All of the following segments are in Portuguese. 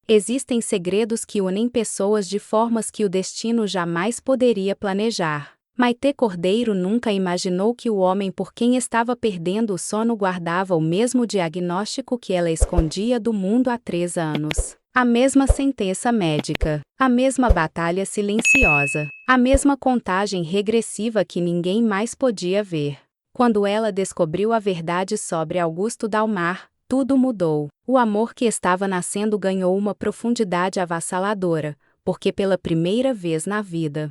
Existem segredos que unem pessoas de formas que o destino jamais poderia planejar. Maitê Cordeiro nunca imaginou que o homem por quem estava perdendo o sono guardava o mesmo diagnóstico que ela escondia do mundo há 3 anos. A mesma sentença médica, a mesma batalha silenciosa, a mesma contagem regressiva que ninguém mais podia ver. Quando ela descobriu a verdade sobre Augusto Dalmar, tudo mudou. O amor que estava nascendo ganhou uma profundidade avassaladora, porque pela primeira vez na vida,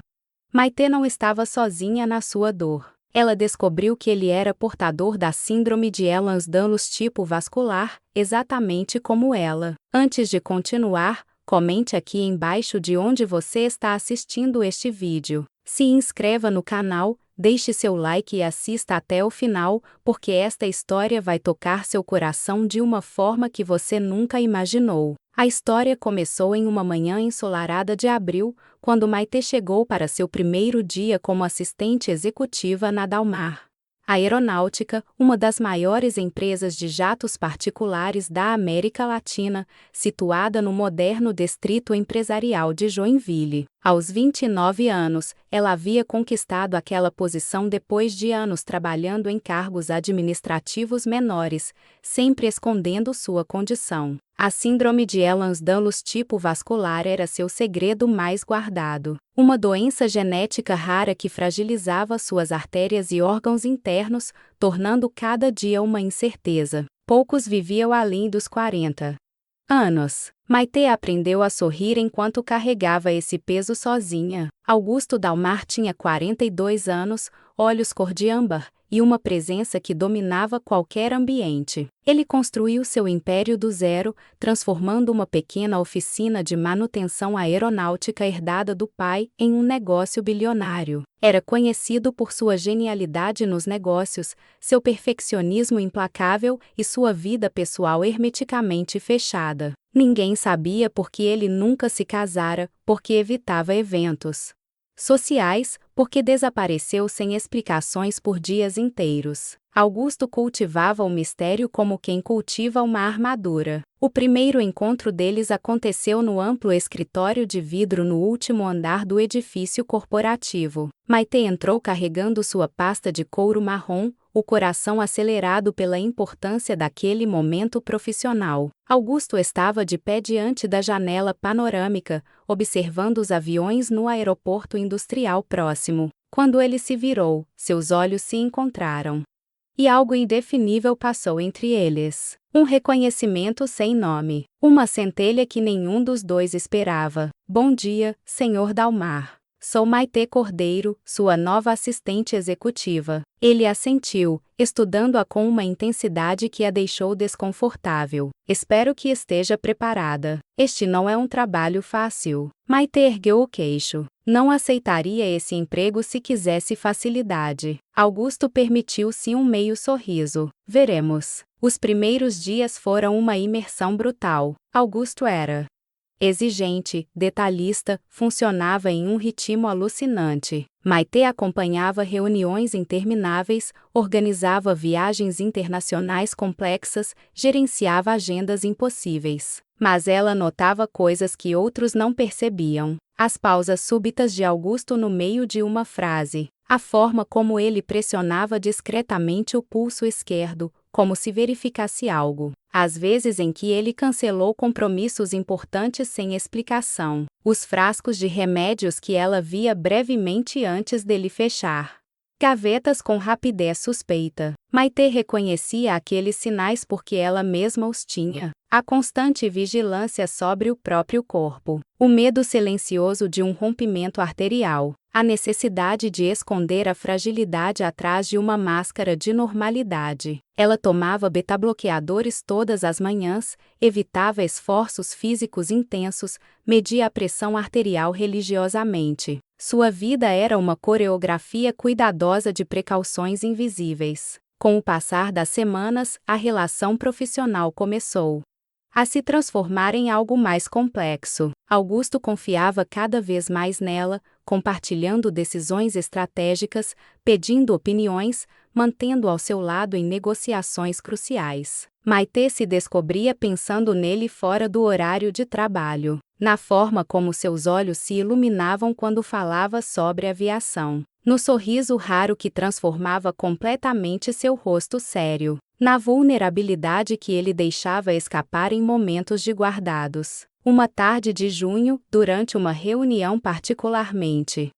Maitê não estava sozinha na sua dor. Ela descobriu que ele era portador da síndrome de Ehlers-Danlos tipo vascular, exatamente como ela. Antes de continuar, comente aqui embaixo de onde você está assistindo este vídeo. Se inscreva no canal, deixe seu like e assista até o final, porque esta história vai tocar seu coração de uma forma que você nunca imaginou. A história começou em uma manhã ensolarada de abril, quando Maitê chegou para seu primeiro dia como assistente executiva na Dalmar Aeronáutica, uma das maiores empresas de jatos particulares da América Latina, situada no moderno distrito empresarial de Joinville. Aos 29 anos, ela havia conquistado aquela posição depois de anos trabalhando em cargos administrativos menores, sempre escondendo sua condição. A síndrome de Ehlers-Danlos tipo vascular era seu segredo mais guardado. Uma doença genética rara que fragilizava suas artérias e órgãos internos, tornando cada dia uma incerteza. Poucos viviam além dos 40 anos. Maitê aprendeu a sorrir enquanto carregava esse peso sozinha. Augusto Dalmar tinha 42 anos, olhos cor de âmbar, e uma presença que dominava qualquer ambiente. Ele construiu seu império do zero, transformando uma pequena oficina de manutenção aeronáutica herdada do pai em um negócio bilionário. Era conhecido por sua genialidade nos negócios, seu perfeccionismo implacável e sua vida pessoal hermeticamente fechada. Ninguém sabia por que ele nunca se casara, porque evitava eventos sociais, porque desapareceu sem explicações por dias inteiros. Augusto cultivava o mistério como quem cultiva uma armadura. O primeiro encontro deles aconteceu no amplo escritório de vidro no último andar do edifício corporativo. Maitê entrou carregando sua pasta de couro marrom, o coração acelerado pela importância daquele momento profissional. Augusto estava de pé diante da janela panorâmica, observando os aviões no aeroporto industrial próximo. Quando ele se virou, seus olhos se encontraram. E algo indefinível passou entre eles. Um reconhecimento sem nome. Uma centelha que nenhum dos dois esperava. Bom dia, Sr. Dalmar. Sou Maitê Cordeiro, sua nova assistente executiva. Ele assentiu, estudando-a com uma intensidade que a deixou desconfortável. Espero que esteja preparada. Este não é um trabalho fácil. Maitê ergueu o queixo. Não aceitaria esse emprego se quisesse facilidade. Augusto permitiu-se um meio sorriso. Veremos. Os primeiros dias foram uma imersão brutal. Augusto era exigente, detalhista, funcionava em um ritmo alucinante. Maitê acompanhava reuniões intermináveis, organizava viagens internacionais complexas, gerenciava agendas impossíveis. Mas ela notava coisas que outros não percebiam. As pausas súbitas de Augusto no meio de uma frase. A forma como ele pressionava discretamente o pulso esquerdo, como se verificasse algo. As vezes em que ele cancelou compromissos importantes sem explicação. Os frascos de remédios que ela via brevemente antes dele fechar gavetas com rapidez suspeita. Maitê reconhecia aqueles sinais porque ela mesma os tinha. A constante vigilância sobre o próprio corpo. O medo silencioso de um rompimento arterial. A necessidade de esconder a fragilidade atrás de uma máscara de normalidade. Ela tomava beta-bloqueadores todas as manhãs, evitava esforços físicos intensos, media a pressão arterial religiosamente. Sua vida era uma coreografia cuidadosa de precauções invisíveis. Com o passar das semanas, a relação profissional começou a se transformar em algo mais complexo. Augusto confiava cada vez mais nela, compartilhando decisões estratégicas, pedindo opiniões, mantendo ao seu lado em negociações cruciais. Maitê se descobria pensando nele fora do horário de trabalho, na forma como seus olhos se iluminavam quando falava sobre aviação, no sorriso raro que transformava completamente seu rosto sério, na vulnerabilidade que ele deixava escapar em momentos de guardados. Uma tarde de junho, durante uma reunião particularmente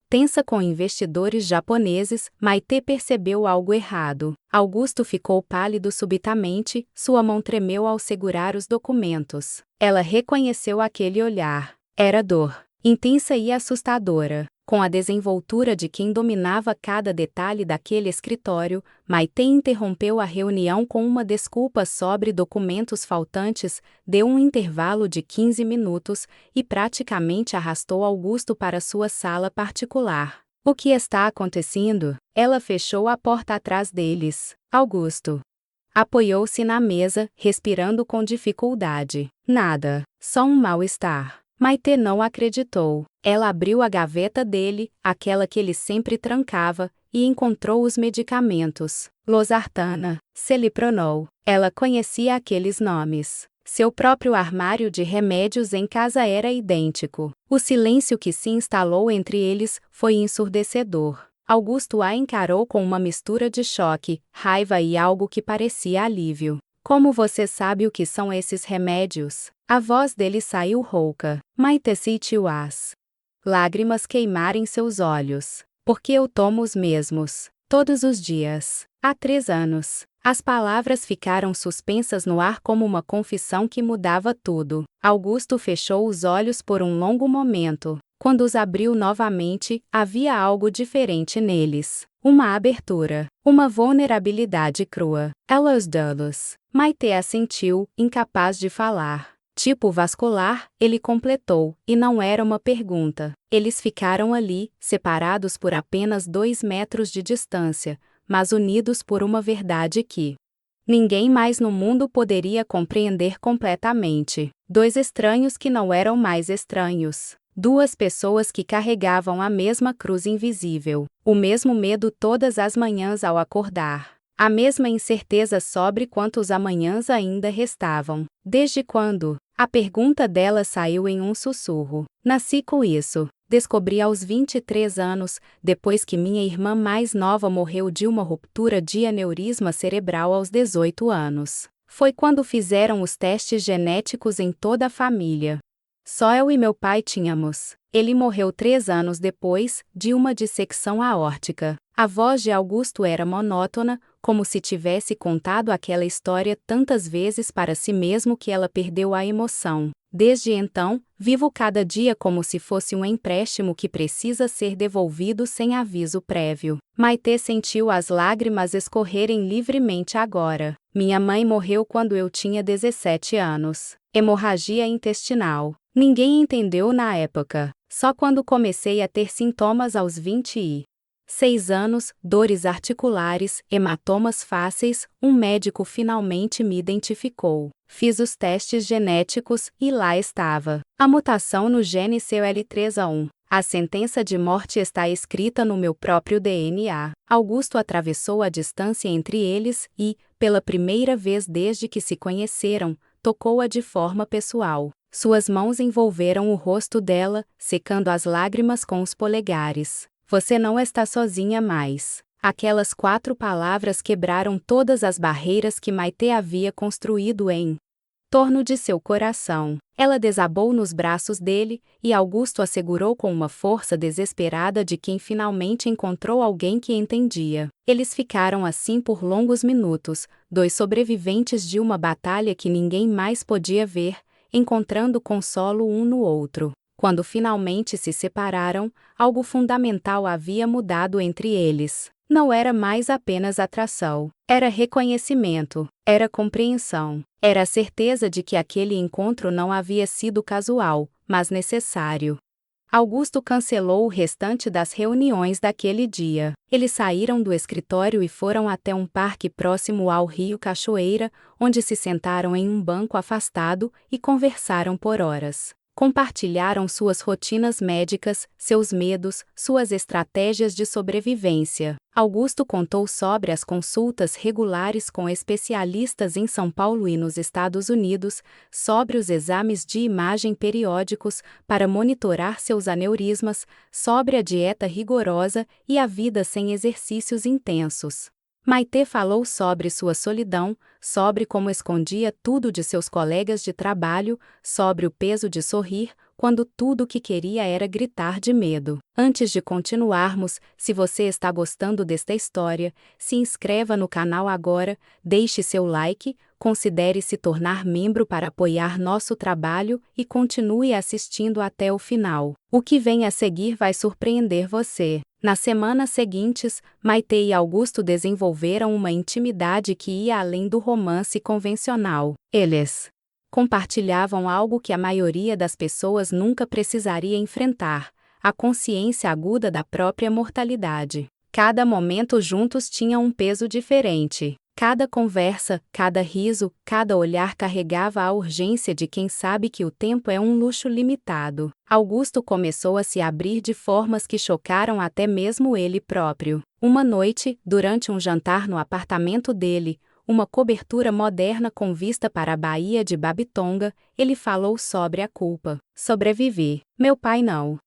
tensa com investidores japoneses, Maitê percebeu algo errado. Augusto ficou pálido subitamente, sua mão tremeu ao segurar os documentos. Ela reconheceu aquele olhar. Era dor, intensa e assustadora. Com a desenvoltura de quem dominava cada detalhe daquele escritório, Maitê interrompeu a reunião com uma desculpa sobre documentos faltantes, deu um intervalo de 15 minutos e praticamente arrastou Augusto para sua sala particular. O que está acontecendo? Ela fechou a porta atrás deles. Augusto apoiou-se na mesa, respirando com dificuldade. Nada, só um mal-estar. Maitê não acreditou. Ela abriu a gaveta dele, aquela que ele sempre trancava, e encontrou os medicamentos. Losartana, Celipronol. Ela conhecia aqueles nomes. Seu próprio armário de remédios em casa era idêntico. O silêncio que se instalou entre eles foi ensurdecedor. Augusto a encarou com uma mistura de choque, raiva e algo que parecia alívio. Como você sabe o que são esses remédios? A voz dele saiu rouca. Maitê sentiu-as lágrimas queimar em seus olhos. Porque eu tomo os mesmos, todos os dias, há 3 anos. As palavras ficaram suspensas no ar como uma confissão que mudava tudo. Augusto fechou os olhos por um longo momento. Quando os abriu novamente, havia algo diferente neles. Uma abertura, uma vulnerabilidade crua. Ela os dá-los. Maitê assentiu, incapaz de falar. Tipo vascular, ele completou, e não era uma pergunta. Eles ficaram ali, separados por apenas 2 metros de distância, mas unidos por uma verdade que ninguém mais no mundo poderia compreender completamente. 2 estranhos que não eram mais estranhos. 2 pessoas que carregavam a mesma cruz invisível, o mesmo medo todas as manhãs ao acordar, a mesma incerteza sobre quantos amanhãs ainda restavam. Desde quando? A pergunta dela saiu em um sussurro. Nasci com isso. Descobri aos 23 anos, depois que minha irmã mais nova morreu de uma ruptura de aneurisma cerebral aos 18 anos. Foi quando fizeram os testes genéticos em toda a família. Só eu e meu pai tínhamos. Ele morreu 3 anos depois, de uma dissecção aórtica. A voz de Augusto era monótona, como se tivesse contado aquela história tantas vezes para si mesmo que ela perdeu a emoção. Desde então, vivo cada dia como se fosse um empréstimo que precisa ser devolvido sem aviso prévio. Maitê sentiu as lágrimas escorrerem livremente agora. Minha mãe morreu quando eu tinha 17 anos. Hemorragia intestinal. Ninguém entendeu na época. Só quando comecei a ter sintomas aos 26 anos, dores articulares, hematomas fáceis, um médico finalmente me identificou. Fiz os testes genéticos e lá estava. A mutação no gene COL3A1. A sentença de morte está escrita no meu próprio DNA. Augusto atravessou a distância entre eles e, pela primeira vez desde que se conheceram, tocou-a de forma pessoal. Suas mãos envolveram o rosto dela, secando as lágrimas com os polegares. Você não está sozinha mais. Aquelas 4 palavras quebraram todas as barreiras que Maitê havia construído em torno de seu coração. Ela desabou nos braços dele, e Augusto a segurou com uma força desesperada de quem finalmente encontrou alguém que entendia. Eles ficaram assim por longos minutos, 2 sobreviventes de uma batalha que ninguém mais podia ver, encontrando consolo um no outro. Quando finalmente se separaram, algo fundamental havia mudado entre eles. Não era mais apenas atração. Era reconhecimento. Era compreensão. Era a certeza de que aquele encontro não havia sido casual, mas necessário. Augusto cancelou o restante das reuniões daquele dia. Eles saíram do escritório e foram até um parque próximo ao rio Cachoeira, onde se sentaram em um banco afastado e conversaram por horas. Compartilharam suas rotinas médicas, seus medos, suas estratégias de sobrevivência. Augusto contou sobre as consultas regulares com especialistas em São Paulo e nos Estados Unidos, sobre os exames de imagem periódicos para monitorar seus aneurismas, sobre a dieta rigorosa e a vida sem exercícios intensos. Maitê falou sobre sua solidão, sobre como escondia tudo de seus colegas de trabalho, sobre o peso de sorrir, quando tudo o que queria era gritar de medo. Antes de continuarmos, se você está gostando desta história, se inscreva no canal agora, deixe seu like, considere se tornar membro para apoiar nosso trabalho e continue assistindo até o final. O que vem a seguir vai surpreender você. Nas semanas seguintes, Maitê e Augusto desenvolveram uma intimidade que ia além do romance convencional. Eles compartilhavam algo que a maioria das pessoas nunca precisaria enfrentar: a consciência aguda da própria mortalidade. Cada momento juntos tinha um peso diferente. Cada conversa, cada riso, cada olhar carregava a urgência de quem sabe que o tempo é um luxo limitado. Augusto começou a se abrir de formas que chocaram até mesmo ele próprio. Uma noite, durante um jantar no apartamento dele, uma cobertura moderna com vista para a Baía de Babitonga, ele falou sobre a culpa. Sobrevivi. Meu pai não.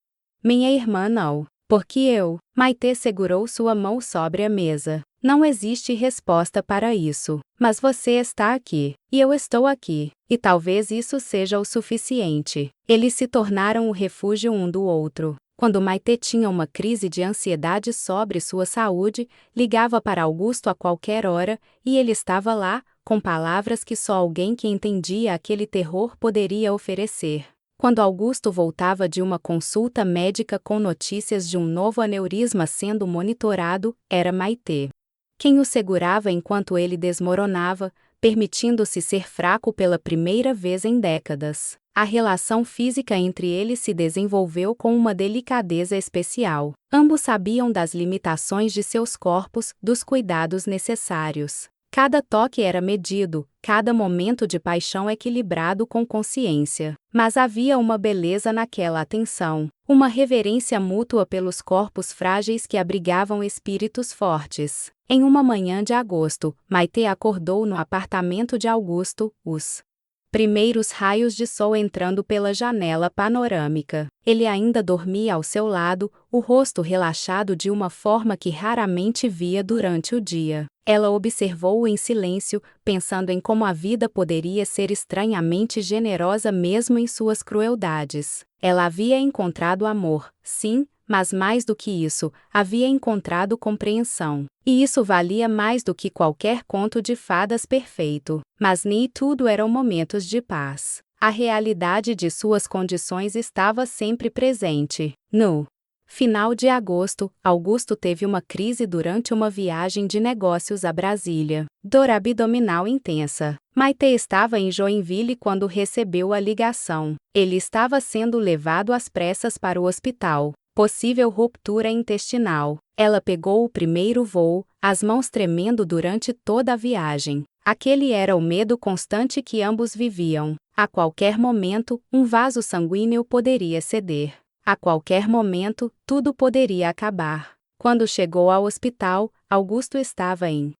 Minha irmã não. Porque eu? Maitê segurou sua mão sobre a mesa. Não existe resposta para isso. Mas você está aqui. E eu estou aqui. E talvez isso seja o suficiente. Eles se tornaram o refúgio um do outro. Quando Maitê tinha uma crise de ansiedade sobre sua saúde, ligava para Augusto a qualquer hora, e ele estava lá, com palavras que só alguém que entendia aquele terror poderia oferecer. Quando Augusto voltava de uma consulta médica com notícias de um novo aneurisma sendo monitorado, era Maitê quem o segurava enquanto ele desmoronava, permitindo-se ser fraco pela primeira vez em décadas. A relação física entre eles se desenvolveu com uma delicadeza especial. Ambos sabiam das limitações de seus corpos, dos cuidados necessários. Cada toque era medido, cada momento de paixão equilibrado com consciência. Mas havia uma beleza naquela atenção, uma reverência mútua pelos corpos frágeis que abrigavam espíritos fortes. Em uma manhã de agosto, Maitê acordou no apartamento de Augusto, os primeiros raios de sol entrando pela janela panorâmica. Ele ainda dormia ao seu lado, o rosto relaxado de uma forma que raramente via durante o dia. Ela observou-o em silêncio, pensando em como a vida poderia ser estranhamente generosa mesmo em suas crueldades. Ela havia encontrado amor, sim, mas mais do que isso, havia encontrado compreensão. E isso valia mais do que qualquer conto de fadas perfeito. Mas nem tudo eram momentos de paz. A realidade de suas condições estava sempre presente. No final de agosto, Augusto teve uma crise durante uma viagem de negócios a Brasília. Dor abdominal intensa. Maitê estava em Joinville quando recebeu a ligação. Ele estava sendo levado às pressas para o hospital. Possível ruptura intestinal. Ela pegou o primeiro voo, as mãos tremendo durante toda a viagem. Aquele era o medo constante que ambos viviam. A qualquer momento, um vaso sanguíneo poderia ceder. A qualquer momento, tudo poderia acabar. Quando chegou ao hospital, Augusto estava em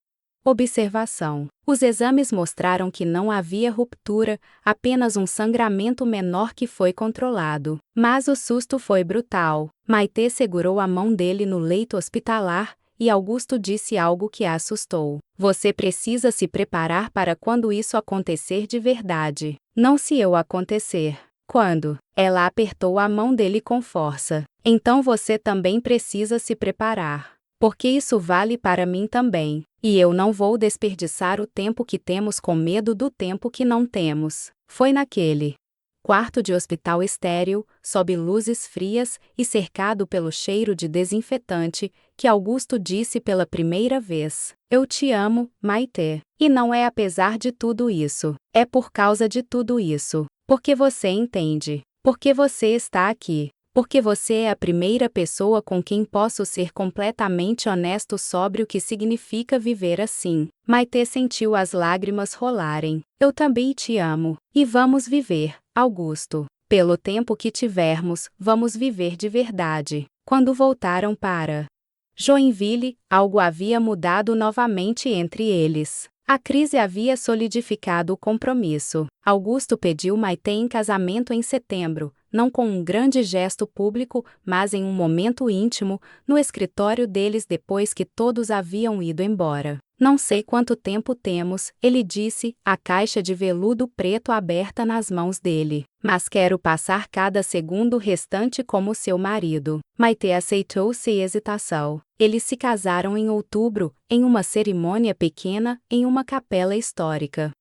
observação. Os exames mostraram que não havia ruptura, apenas um sangramento menor que foi controlado. Mas o susto foi brutal. Maitê segurou a mão dele no leito hospitalar, e Augusto disse algo que a assustou. Você precisa se preparar para quando isso acontecer de verdade. Não se eu acontecer. Quando? Ela apertou a mão dele com força. Então você também precisa se preparar. Porque isso vale para mim também. E eu não vou desperdiçar o tempo que temos com medo do tempo que não temos. Foi naquele quarto de hospital estéril, sob luzes frias e cercado pelo cheiro de desinfetante, que Augusto disse pela primeira vez: Eu te amo, Maitê. E não é apesar de tudo isso. É por causa de tudo isso. Porque você entende. Porque você está aqui. Porque você é a primeira pessoa com quem posso ser completamente honesto sobre o que significa viver assim. Maitê sentiu as lágrimas rolarem. Eu também te amo. E vamos viver, Augusto. Pelo tempo que tivermos, vamos viver de verdade. Quando voltaram para Joinville, algo havia mudado novamente entre eles. A crise havia solidificado o compromisso. Augusto pediu Maite em casamento em setembro, não com um grande gesto público, mas em um momento íntimo, no escritório deles depois que todos haviam ido embora. Não sei quanto tempo temos, ele disse, a caixa de veludo preto aberta nas mãos dele. Mas quero passar cada segundo restante como seu marido. Maite aceitou sem hesitação. Eles se casaram em outubro, em uma cerimônia pequena, em uma capela histórica.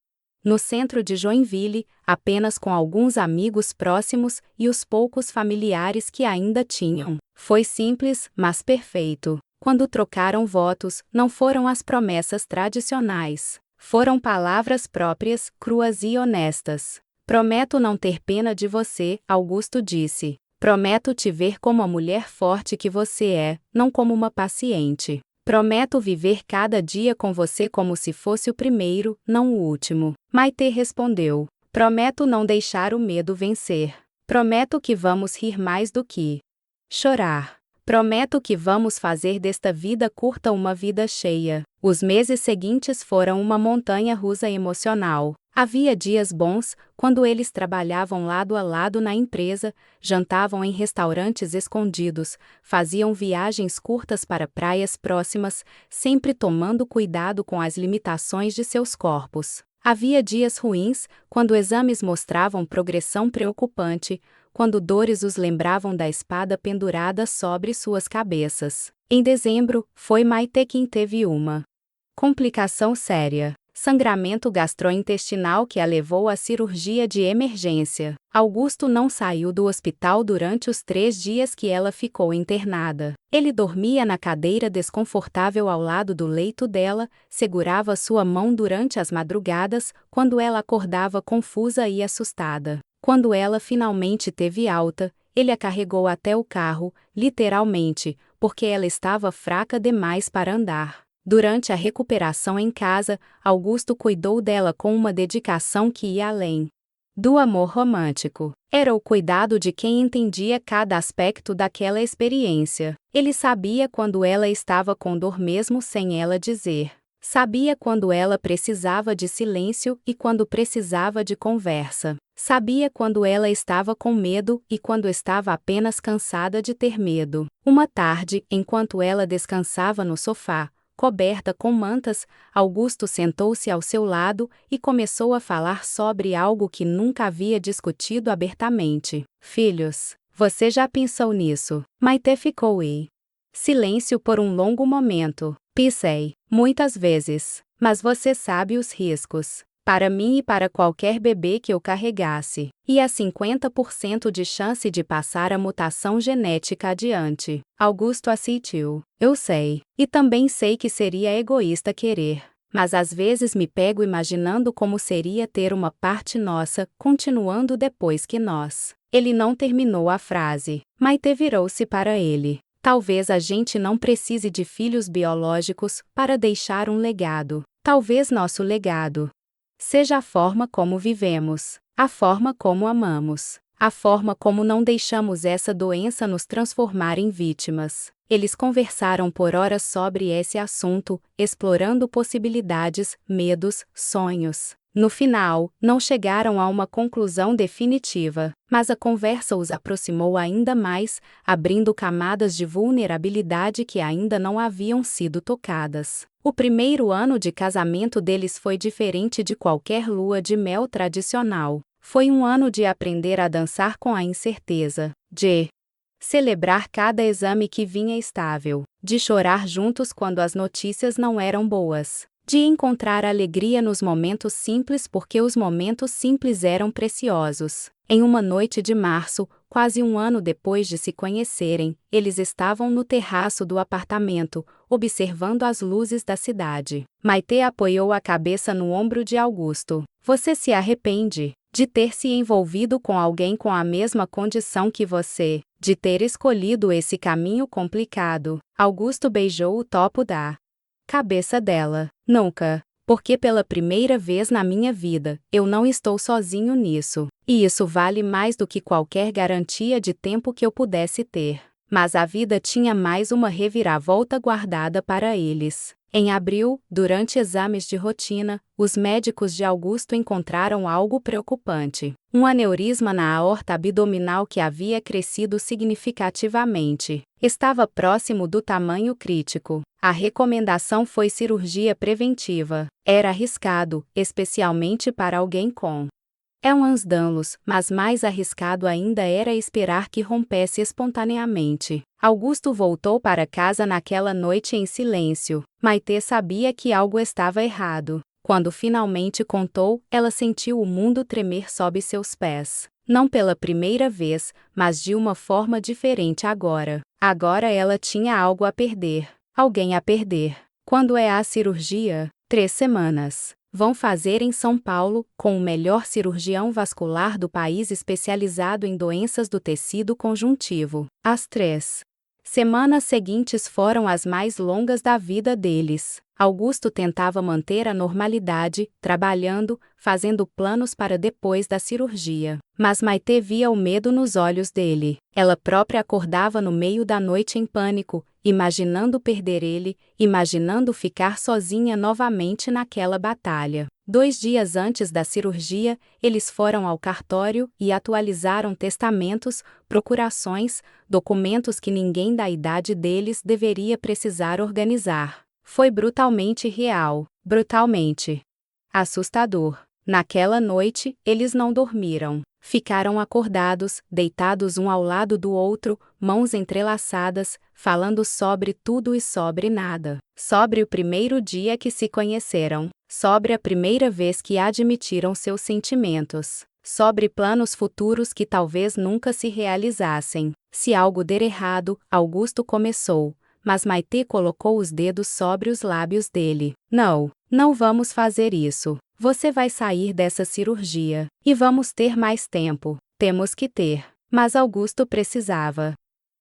No centro de Joinville, apenas com alguns amigos próximos e os poucos familiares que ainda tinham. Foi simples, mas perfeito. Quando trocaram votos, não foram as promessas tradicionais. Foram palavras próprias, cruas e honestas. Prometo não ter pena de você, Augusto disse. Prometo te ver como a mulher forte que você é, não como uma paciente. Prometo viver cada dia com você como se fosse o primeiro, não o último. Maite respondeu. Prometo não deixar o medo vencer. Prometo que vamos rir mais do que chorar. Prometo que vamos fazer desta vida curta uma vida cheia. Os meses seguintes foram uma montanha-russa emocional. Havia dias bons, quando eles trabalhavam lado a lado na empresa, jantavam em restaurantes escondidos, faziam viagens curtas para praias próximas, sempre tomando cuidado com as limitações de seus corpos. Havia dias ruins, quando exames mostravam progressão preocupante, quando dores os lembravam da espada pendurada sobre suas cabeças. Em dezembro, foi Maite quem teve uma complicação séria. Sangramento gastrointestinal que a levou à cirurgia de emergência. Augusto não saiu do hospital durante os 3 dias que ela ficou internada. Ele dormia na cadeira desconfortável ao lado do leito dela, segurava sua mão durante as madrugadas, quando ela acordava confusa e assustada. Quando ela finalmente teve alta, ele a carregou até o carro, literalmente, porque ela estava fraca demais para andar. Durante a recuperação em casa, Augusto cuidou dela com uma dedicação que ia além do amor romântico. Era o cuidado de quem entendia cada aspecto daquela experiência. Ele sabia quando ela estava com dor mesmo sem ela dizer. Sabia quando ela precisava de silêncio e quando precisava de conversa. Sabia quando ela estava com medo e quando estava apenas cansada de ter medo. Uma tarde, enquanto ela descansava no sofá, coberta com mantas, Augusto sentou-se ao seu lado e começou a falar sobre algo que nunca havia discutido abertamente. Filhos, você já pensou nisso? Maite ficou em silêncio por um longo momento. Pensei, muitas vezes, mas você sabe os riscos. Para mim e para qualquer bebê que eu carregasse. E há 50% de chance de passar a mutação genética adiante. Augusto assistiu. Eu sei. E também sei que seria egoísta querer. Mas às vezes me pego imaginando como seria ter uma parte nossa, continuando depois que nós. Ele não terminou a frase. Maite virou-se para ele. Talvez a gente não precise de filhos biológicos para deixar um legado. Talvez nosso legado seja a forma como vivemos, a forma como amamos, a forma como não deixamos essa doença nos transformar em vítimas. Eles conversaram por horas sobre esse assunto, explorando possibilidades, medos, sonhos. No final, não chegaram a uma conclusão definitiva, mas a conversa os aproximou ainda mais, abrindo camadas de vulnerabilidade que ainda não haviam sido tocadas. O primeiro ano de casamento deles foi diferente de qualquer lua de mel tradicional. Foi um ano de aprender a dançar com a incerteza, de celebrar cada exame que vinha estável, de chorar juntos quando as notícias não eram boas. De encontrar alegria nos momentos simples porque os momentos simples eram preciosos. Em uma noite de março, quase um ano depois de se conhecerem, eles estavam no terraço do apartamento, observando as luzes da cidade. Maite apoiou a cabeça no ombro de Augusto. Você se arrepende de ter se envolvido com alguém com a mesma condição que você, de ter escolhido esse caminho complicado? Augusto beijou o topo da cabeça dela. Nunca. porque pela primeira vez na minha vida, eu não estou sozinho nisso. E isso vale mais do que qualquer garantia de tempo que eu pudesse ter. Mas a vida tinha mais uma reviravolta guardada para eles. Em abril, durante exames de rotina, os médicos de Augusto encontraram algo preocupante. Um aneurisma na aorta abdominal que havia crescido significativamente. Estava próximo do tamanho crítico. A recomendação foi cirurgia preventiva. Era arriscado, especialmente para alguém com danos, mas mais arriscado ainda era esperar que rompesse espontaneamente. Augusto voltou para casa naquela noite em silêncio. Maite sabia que algo estava errado. Quando finalmente contou, ela sentiu o mundo tremer sob seus pés. Não pela primeira vez, mas de uma forma diferente agora. Agora ela tinha algo a perder. Alguém a perder. Quando é a cirurgia? 3 semanas. Vão fazer em São Paulo, com o melhor cirurgião vascular do país especializado em doenças do tecido conjuntivo. As 3 semanas seguintes foram as mais longas da vida deles. Augusto tentava manter a normalidade, trabalhando, fazendo planos para depois da cirurgia. Mas Maite via o medo nos olhos dele. Ela própria acordava no meio da noite em pânico, imaginando perder ele, imaginando ficar sozinha novamente naquela batalha. 2 dias antes da cirurgia, eles foram ao cartório e atualizaram testamentos, procurações, documentos que ninguém da idade deles deveria precisar organizar. Foi brutalmente real, brutalmente assustador. Naquela noite, eles não dormiram. Ficaram acordados, deitados um ao lado do outro, mãos entrelaçadas, falando sobre tudo e sobre nada. Sobre o primeiro dia que se conheceram. Sobre a primeira vez que admitiram seus sentimentos. Sobre planos futuros que talvez nunca se realizassem. Se algo der errado, Augusto começou. Mas Maite colocou os dedos sobre os lábios dele. Não, não vamos fazer isso. Você vai sair dessa cirurgia. E vamos ter mais tempo. Temos que ter. Mas Augusto precisava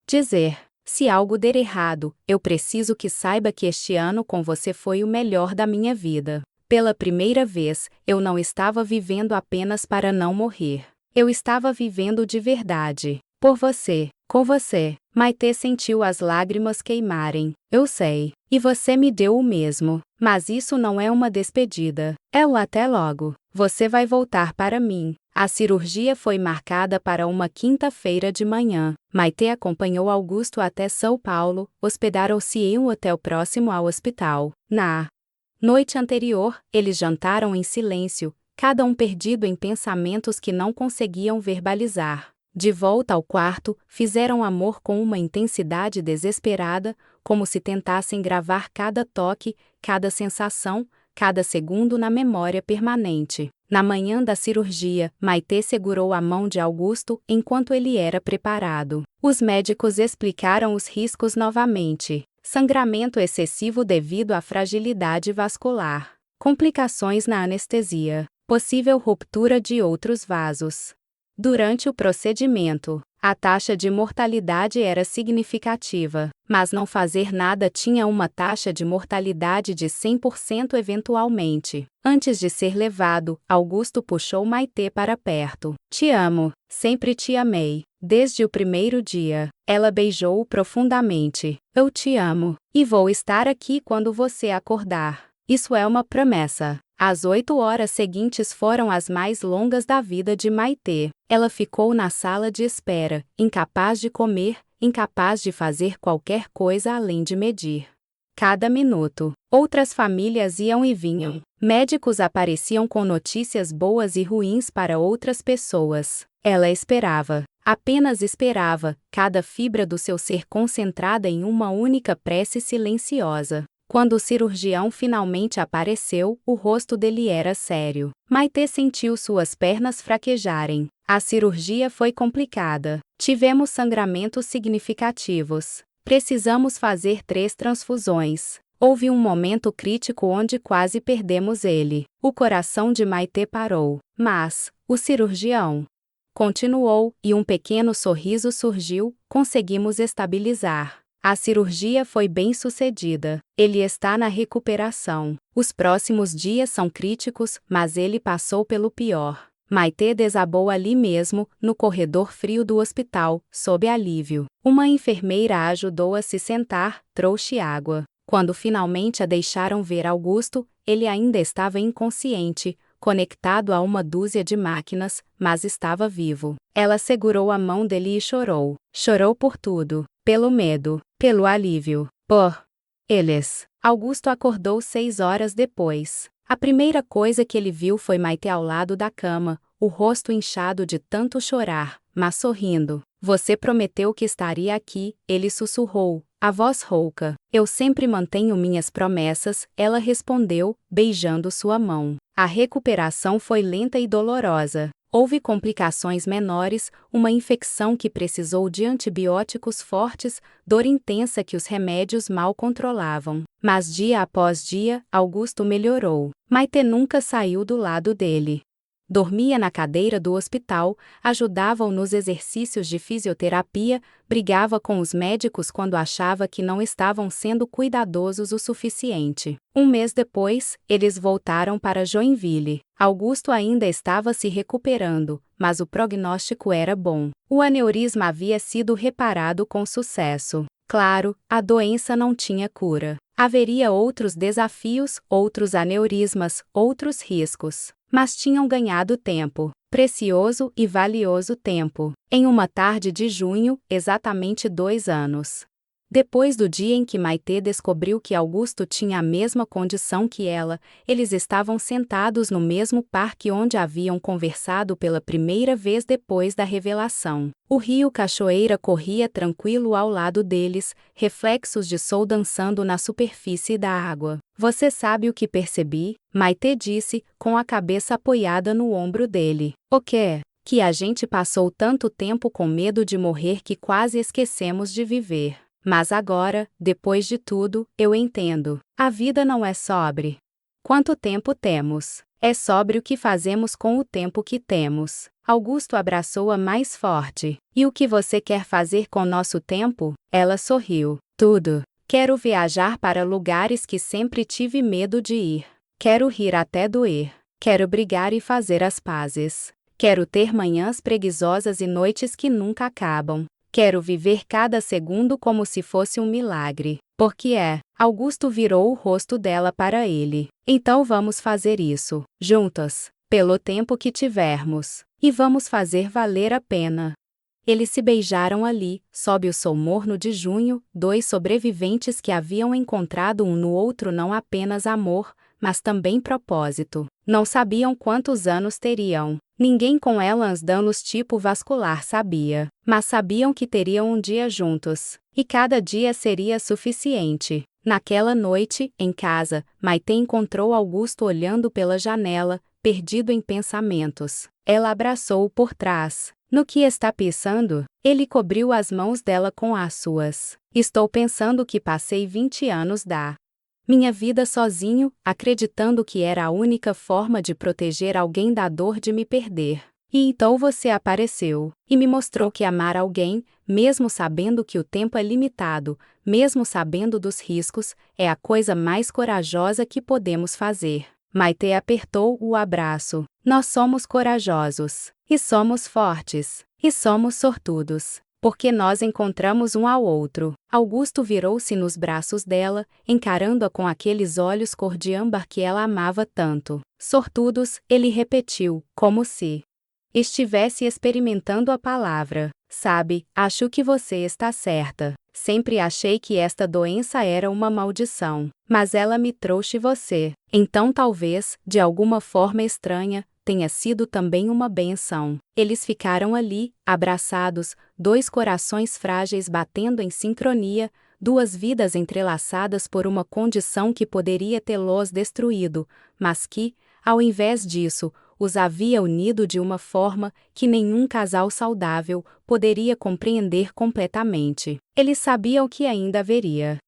dizer: se algo der errado, eu preciso que saiba que este ano com você foi o melhor da minha vida. Pela primeira vez, eu não estava vivendo apenas para não morrer. Eu estava vivendo de verdade. Por você, com você. Maite sentiu as lágrimas queimarem. Eu sei. E você me deu o mesmo. Mas isso não é uma despedida. É o até logo. Você vai voltar para mim. A cirurgia foi marcada para uma quinta-feira de manhã. Maite acompanhou Augusto até São Paulo, hospedaram-se em um hotel próximo ao hospital. Na noite anterior, eles jantaram em silêncio, cada um perdido em pensamentos que não conseguiam verbalizar. De volta ao quarto, fizeram amor com uma intensidade desesperada, como se tentassem gravar cada toque, cada sensação, cada segundo na memória permanente. Na manhã da cirurgia, Maite segurou a mão de Augusto enquanto ele era preparado. Os médicos explicaram os riscos novamente. Sangramento excessivo devido à fragilidade vascular. Complicações na anestesia. Possível ruptura de outros vasos. Durante o procedimento, a taxa de mortalidade era significativa, mas não fazer nada tinha uma taxa de mortalidade de 100% eventualmente. Antes de ser levado, Augusto puxou Maite para perto. Te amo, sempre te amei. Desde o primeiro dia, ela beijou-o profundamente. Eu te amo, e vou estar aqui quando você acordar. Isso é uma promessa. As 8 horas seguintes foram as mais longas da vida de Maite. Ela ficou na sala de espera, incapaz de comer, incapaz de fazer qualquer coisa além de medir cada minuto. Outras famílias iam e vinham. Médicos apareciam com notícias boas e ruins para outras pessoas. Ela esperava. Apenas esperava, cada fibra do seu ser concentrada em uma única prece silenciosa. Quando o cirurgião finalmente apareceu, o rosto dele era sério. Maite sentiu suas pernas fraquejarem. A cirurgia foi complicada. Tivemos sangramentos significativos. Precisamos fazer 3 transfusões. Houve um momento crítico onde quase perdemos ele. O coração de Maite parou. Mas o cirurgião continuou, e um pequeno sorriso surgiu. Conseguimos estabilizar A cirurgia foi bem sucedida. Ele está na recuperação. Os próximos dias são críticos, mas ele passou pelo pior. Maite desabou ali mesmo, no corredor frio do hospital, sob alívio. Uma enfermeira a ajudou a se sentar, trouxe água. Quando finalmente a deixaram ver Augusto, ele ainda estava inconsciente, conectado a uma dúzia de máquinas, mas estava vivo. Ela segurou a mão dele e chorou. Chorou por tudo. Pelo medo, pelo alívio, por eles. Augusto acordou 6 horas depois. A primeira coisa que ele viu foi Maite ao lado da cama, o rosto inchado de tanto chorar, mas sorrindo. Você prometeu que estaria aqui, ele sussurrou, a voz rouca. Eu sempre mantenho minhas promessas, ela respondeu, beijando sua mão. A recuperação foi lenta e dolorosa. Houve complicações menores, uma infecção que precisou de antibióticos fortes, dor intensa que os remédios mal controlavam. Mas dia após dia, Augusto melhorou. Maite nunca saiu do lado dele. Dormia na cadeira do hospital, ajudava-o nos exercícios de fisioterapia, brigava com os médicos quando achava que não estavam sendo cuidadosos o suficiente. Um mês depois, eles voltaram para Joinville. Augusto ainda estava se recuperando, mas o prognóstico era bom. O aneurisma havia sido reparado com sucesso. Claro, a doença não tinha cura. Haveria outros desafios, outros aneurismas, outros riscos. Mas tinham ganhado tempo, precioso e valioso tempo. Em uma tarde de junho, exatamente 2 anos. Depois do dia em que Maite descobriu que Augusto tinha a mesma condição que ela, eles estavam sentados no mesmo parque onde haviam conversado pela primeira vez depois da revelação. O rio Cachoeira corria tranquilo ao lado deles, reflexos de sol dançando na superfície da água. Você sabe o que percebi? Maite disse, com a cabeça apoiada no ombro dele. O quê? Que a gente passou tanto tempo com medo de morrer que quase esquecemos de viver. Mas agora, depois de tudo, eu entendo. A vida não é sobre quanto tempo temos. É sobre o que fazemos com o tempo que temos. Augusto abraçou-a mais forte. E o que você quer fazer com nosso tempo? Ela sorriu. Tudo. Quero viajar para lugares que sempre tive medo de ir. Quero rir até doer. Quero brigar e fazer as pazes. Quero ter manhãs preguiçosas e noites que nunca acabam. Quero viver cada segundo como se fosse um milagre. Porque é. Augusto virou o rosto dela para ele. Então vamos fazer isso, juntas, pelo tempo que tivermos. E vamos fazer valer a pena. Eles se beijaram ali, sob o sol morno de junho, 2 sobreviventes que haviam encontrado um no outro não apenas amor, mas também propósito. Não sabiam quantos anos teriam. Ninguém com Ehlers-Danlos tipo vascular sabia. Mas sabiam que teriam um dia juntos. E cada dia seria suficiente. Naquela noite, em casa, Maite encontrou Augusto olhando pela janela, perdido em pensamentos. Ela abraçou-o por trás. No que está pensando? Ele cobriu as mãos dela com as suas. Estou pensando que passei 20 anos da minha vida sozinho, acreditando que era a única forma de proteger alguém da dor de me perder. E então você apareceu, e me mostrou que amar alguém, mesmo sabendo que o tempo é limitado, mesmo sabendo dos riscos, é a coisa mais corajosa que podemos fazer. Maite apertou o abraço. Nós somos corajosos, e somos fortes, e somos sortudos. Porque nós encontramos um ao outro. Augusto virou-se nos braços dela, encarando-a com aqueles olhos cor de âmbar que ela amava tanto. Sortudos, ele repetiu, como se estivesse experimentando a palavra. Sabe, acho que você está certa. Sempre achei que esta doença era uma maldição. Mas ela me trouxe você. Então talvez, de alguma forma estranha, tenha sido também uma bênção. Eles ficaram ali, abraçados, 2 corações frágeis batendo em sincronia, 2 vidas entrelaçadas por uma condição que poderia tê-los destruído, mas que, ao invés disso, os havia unido de uma forma que nenhum casal saudável poderia compreender completamente. Eles sabiam que ainda haveria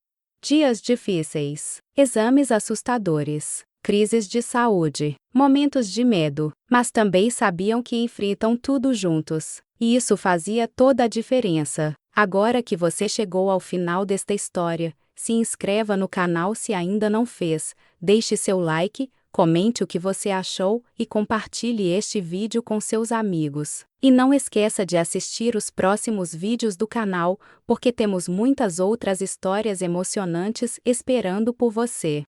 dias difíceis, exames assustadores, crises de saúde, momentos de medo, mas também sabiam que enfrentam tudo juntos. E isso fazia toda a diferença. Agora que você chegou ao final desta história, se inscreva no canal se ainda não fez, deixe seu like, comente o que você achou e compartilhe este vídeo com seus amigos. E não esqueça de assistir os próximos vídeos do canal, porque temos muitas outras histórias emocionantes esperando por você.